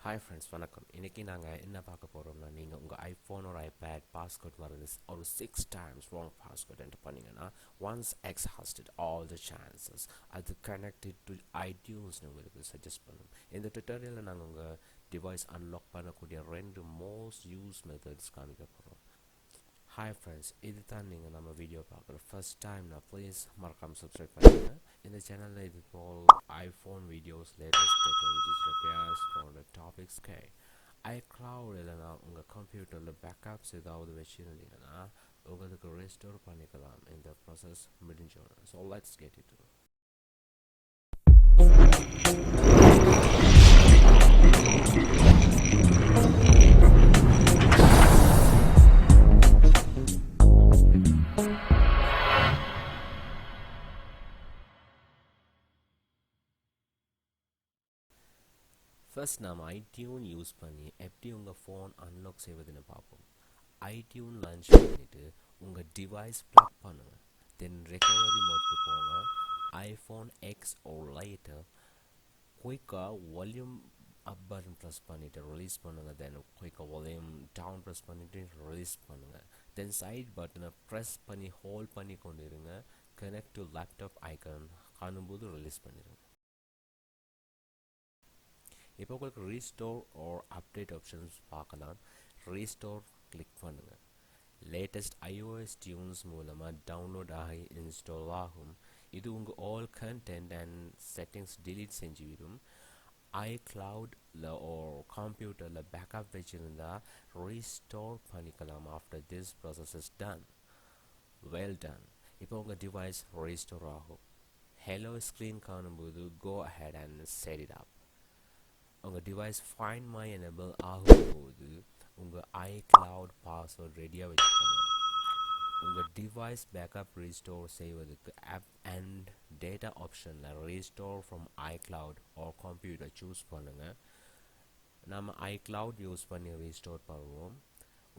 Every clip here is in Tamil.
ஹாய் ஃப்ரெண்ட்ஸ் வணக்கம். இன்றைக்கி நாங்கள் என்ன பார்க்க போகிறோம்னா, நீங்கள் உங்கள் ஐஃபோன் ஒரு ஐபேட் பாஸ்வேர்ட் மறந்து ஒரு 6 times wrong பாஸ்வேர்ட் என்டர் பண்ணிங்கன்னா once exhausted all the chances அது கனெக்டட் டு ஐடியூன்ஸ்னு உங்களுக்கு சஜஸ்ட் பண்ணும். இந்த டுட்டோரியலில் நாங்கள் உங்கள் டிவைஸ் அன்லாக் பண்ணக்கூடிய 2 மோஸ்ட் யூஸ் மெத்தட்ஸ் காமிக்க போகிறோம். ஹாய் ஃப்ரெண்ட்ஸ், இது தான் நீங்கள் நம்ம வீடியோ பார்க்குற ஃபர்ஸ்ட் டைம்னா ப்ளீஸ் மறக்காமல் சப்ஸ்கிரைப் பண்ணுங்கள். இந்த சேனலில் இது போல் iPhone videos, latest technologies, repairs போன்ற டாபிக்ஸ் ஐக்ளவுட் இல்லைனா உங்கள் கம்ப்யூட்டரில் பேக்கப்ஸ் ஏதாவது வச்சுருந்தீங்கன்னா உங்களுக்கு ரெஸ்டோர் பண்ணிக்கலாம் இந்த ப்ராசஸ் முடிஞ்சோன்னு. So let's get it. First நாம் ஐடியூன் யூஸ் பண்ணி எப்படி உங்கள் ஃபோன் அன்லாக் செய்வதுன்னு பார்ப்போம். ஐடியூன் லான்ச் பண்ணிவிட்டு உங்கள் டிவைஸ் ப்ளக் பண்ணுங்கள். தென் ரெக்கவரி மோட்க்கு போங்க. ஐஃபோன் எக்ஸ் ஓர் லைட்டர் குயிக்காக வால்யூம் அப் பட்டன் ப்ரெஸ் பண்ணிவிட்டு ரிலீஸ் பண்ணுங்கள். தென் குயிக்காக வால்யூம் டவுன் ப்ரெஸ் பண்ணிவிட்டு ரிலீஸ் பண்ணுங்கள். தென் சைட் பட்டனை ப்ரெஸ் பண்ணி ஹோல்ட் பண்ணி கொண்டு இருங்க. கனெக்ட் டு லேப்டாப் ஐக்கான் காணும்போது ரிலீஸ் பண்ணிடுங்க. இப்போ உங்களுக்கு ரீஸ்டோர் ஆர் அப்டேட் ஆப்ஷன்ஸ் பார்க்கலாம். ரீஸ்டோர் கிளிக் பண்ணுங்கள். லேட்டஸ்ட் ஐஓஎஸ் டியூன்ஸ் மூலமாக டவுன்லோட் ஆகி இன்ஸ்டால் ஆகும். இது உங்கள் all content and settings delete செஞ்சுவிடும். ஐக்ளவுடில் ஓர் கம்ப்யூட்டரில் பேக்கப் வச்சுருந்தா ரீஸ்டோர் பண்ணிக்கலாம். After this process is done. Well done. இப்போ உங்கள் டிவைஸ் ரீஸ்டோர் ஆகும். ஹெலோ ஸ்க்ரீன் காணும்போது go ahead and set it up. உங்கள் டிவைஸ் ஃபைண்ட் மை எனேபிள் ஆகும்போது உங்கள் ஐக்ளவுட் பாஸ்வேர்ட் ரெடியாக வச்சுக்கோங்க. உங்கள் டிவைஸ் பேக்கப் ரீஸ்டோர் செய்வதற்கு ஆப் அண்ட் டேட்டா ஆப்ஷனில் restore from iCloud R computer choose பண்ணுங்கள். நம்ம ஐக்ளவுட் யூஸ் பண்ணி ரீஸ்டோர் பண்ணுவோம்.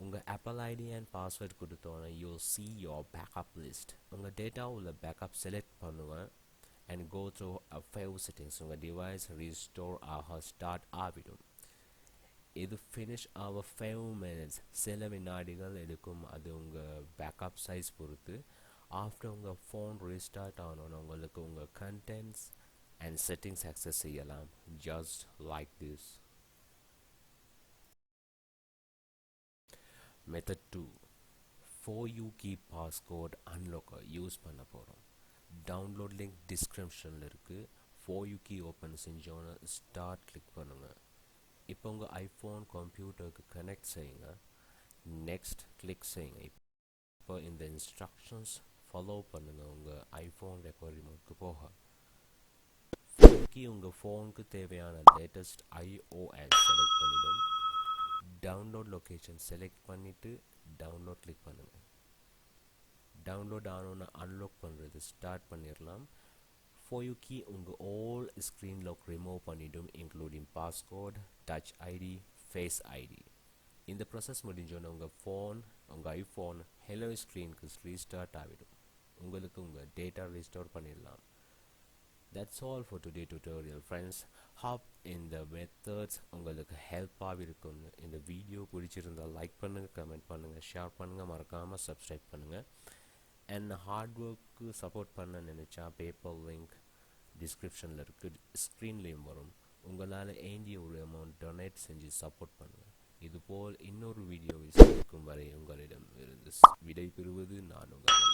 உங்கள் ஆப்பிள் ஐடி அண்ட் பாஸ்வேர்ட் கொடுத்தோன்னே you'll see your backup list. உங்கள் டேட்டா உள்ள பேக்கப் செலக்ட் பண்ணுவேன் and go through a few settings. உங்கள் டிவைஸ் ரீஸ்டோர் ஆக ஸ்டார்ட் ஆகிடும். இது ஃபினிஷ் ஆக few minutes, சில வினாடிகள் எடுக்கும். அது உங்கள் பேக்கப் சைஸ் பொறுத்து. ஆஃப்டர் உங்கள் ஃபோன் ரீஸ்டார்ட் ஆனோன்னு உங்களுக்கு உங்கள் கண்டென்ட்ஸ் அண்ட் செட்டிங்ஸ் ஆக்சஸ் செய்யலாம். Just like this. Method 2, 4U key passcode unlocker use பண்ண போகிறோம். டவுன்லோட் லிங்க் டிஸ்கிரிப்ஷனில் இருக்குது. 4U கீ ஓப்பன் செஞ்சோன்னு ஸ்டார்ட் கிளிக் பண்ணுங்கள். இப்போ உங்கள் ஐஃபோன் கம்ப்யூட்டருக்கு கனெக்ட் செய்யுங்க. நெக்ஸ்ட் கிளிக் செய்யுங்க. இப்போ இந்த இன்ஸ்ட்ரக்ஷன்ஸ் ஃபாலோ பண்ணுங்கள். உங்கள் ஐஃபோன் ரெக்கவரி மோட்க்கு போக 4U கீ உங்கள் ஃபோனுக்கு தேவையான லேட்டஸ்ட் ஐஓஎஸ் செலக்ட் பண்ணிடும். டவுன்லோட் லொக்கேஷன் செலக்ட் பண்ணிவிட்டு டவுன்லோட் கிளிக் பண்ணுங்கள். டவுன்லோட் ஆனோன்னு அன்லாக் பண்ணுறது ஸ்டார்ட் பண்ணிடலாம். 4U கீ உங்கள் ஆல் ஸ்க்ரீன் லாக் ரிமூவ் பண்ணிடும், including passcode, touch ID, face ID. இந்த ப்ராசஸ் முடிஞ்சோன்னு உங்கள் ஐஃபோன் ஹெலோ ஸ்க்ரீனுக்கு ரீஸ்டார்ட் ஆகிடும். உங்களுக்கு உங்கள் டேட்டா ரீஸ்டோர் பண்ணிடலாம். That's all for today tutorial friends. Hope இந்த மெத்தட்ஸ் உங்களுக்கு ஹெல்ப்பாக இருக்கும். இந்த வீடியோ பிடிச்சிருந்தால் லைக் பண்ணுங்கள், கமெண்ட் பண்ணுங்கள், ஷேர் பண்ணுங்கள், மறக்காமல் சப்ஸ்கிரைப் பண்ணுங்கள். அண்ட் ஹார்ட் ஒர்க்கு சப்போர்ட் பண்ண நினச்சா பேப்பர் லிங்க் டிஸ்கிரிப்ஷனில் இருக்குது, ஸ்க்ரீன்லேயும் வரும். உங்களால் வேண்டிய ஒரு அமௌண்ட் டொனேட் செஞ்சு சப்போர்ட் பண்ணுங்கள். இதுபோல் இன்னொரு வீடியோவை சந்திக்கும் வரை உங்களிடம் இருந்து விடை பெறுவது நான் உங்கள்